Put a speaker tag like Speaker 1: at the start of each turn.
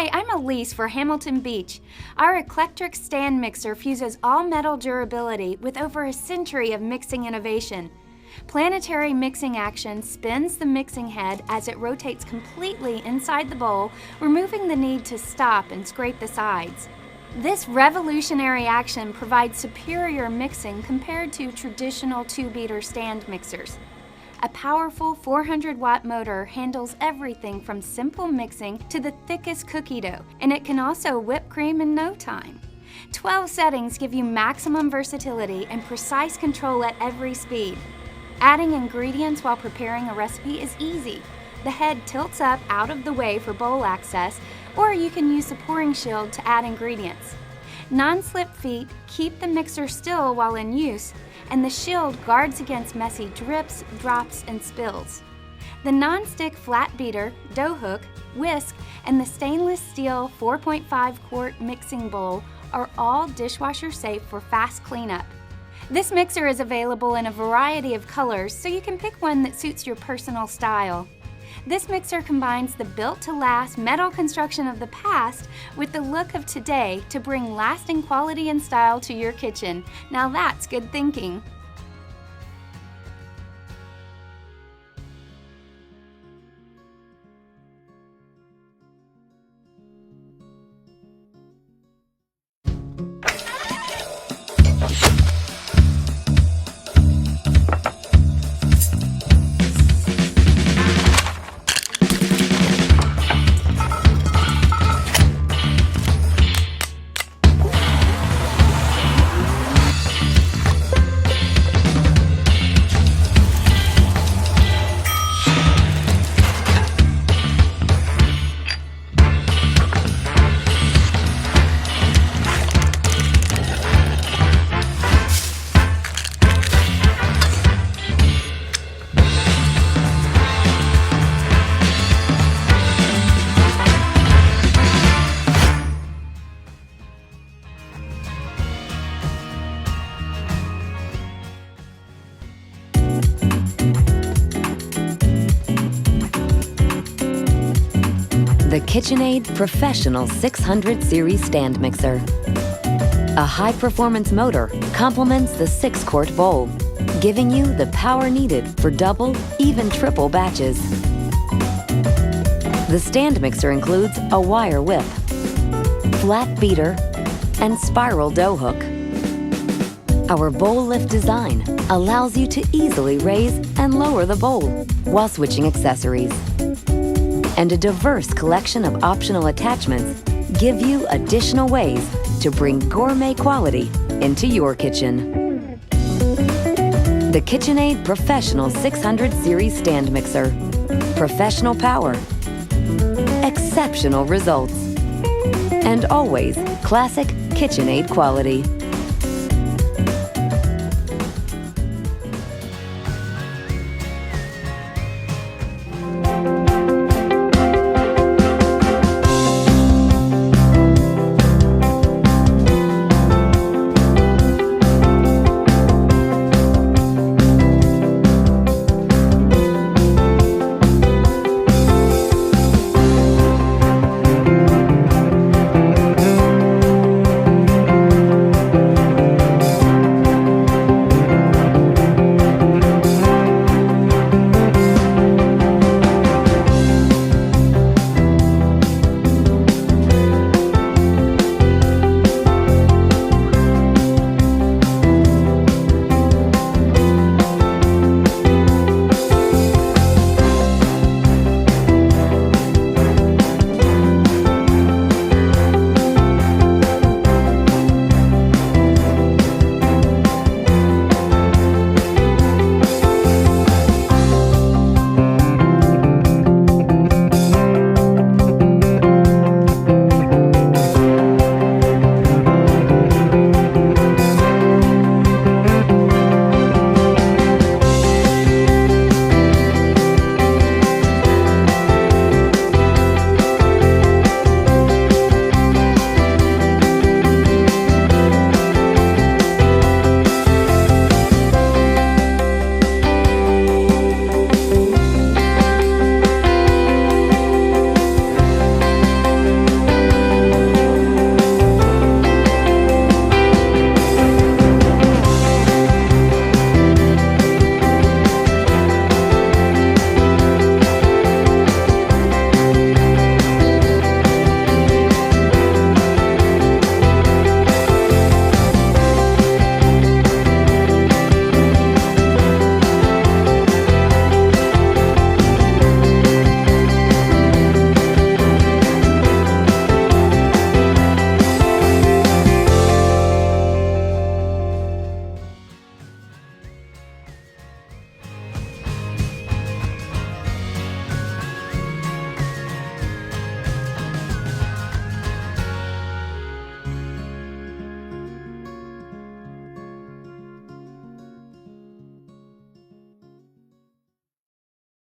Speaker 1: Hi, I'm Elise for Hamilton Beach. Our eclectic stand mixer fuses all-metal durability with over a century of mixing innovation. Planetary mixing action spins the mixing head as it rotates completely inside the bowl, removing the need to stop and scrape the sides. This revolutionary action provides superior mixing compared to traditional 2-beater stand mixers. A powerful 400-watt motor handles everything from simple mixing to the thickest cookie dough, and it can also whip cream in no time. 12 settings give you maximum versatility and precise control at every speed. Adding ingredients while preparing a recipe is easy. The head tilts up out of the way for bowl access, or you can use the pouring shield to add ingredients. Non-slip feet keep the mixer still while in use, and the shield guards against messy drips, drops, and spills. The non-stick flat beater, dough hook, whisk, and the stainless steel 4.5-quart mixing bowl are all dishwasher safe for fast cleanup. This mixer is available in a variety of colors, so you can pick one that suits your personal style. This mixer combines the built-to-last metal construction of the past with the look of today to bring lasting quality and style to your kitchen. Now that's good thinking.
Speaker 2: The KitchenAid Professional 600 Series Stand Mixer. A high-performance motor complements the 6-quart bowl, giving you the power needed for double, even triple batches. The stand mixer includes a wire whip, flat beater, and spiral dough hook. Our bowl lift design allows you to easily raise and lower the bowl while switching accessories. And a diverse collection of optional attachments give you additional ways to bring gourmet quality into your kitchen. The KitchenAid Professional 600 Series Stand Mixer. Professional power, exceptional results, and always classic KitchenAid quality.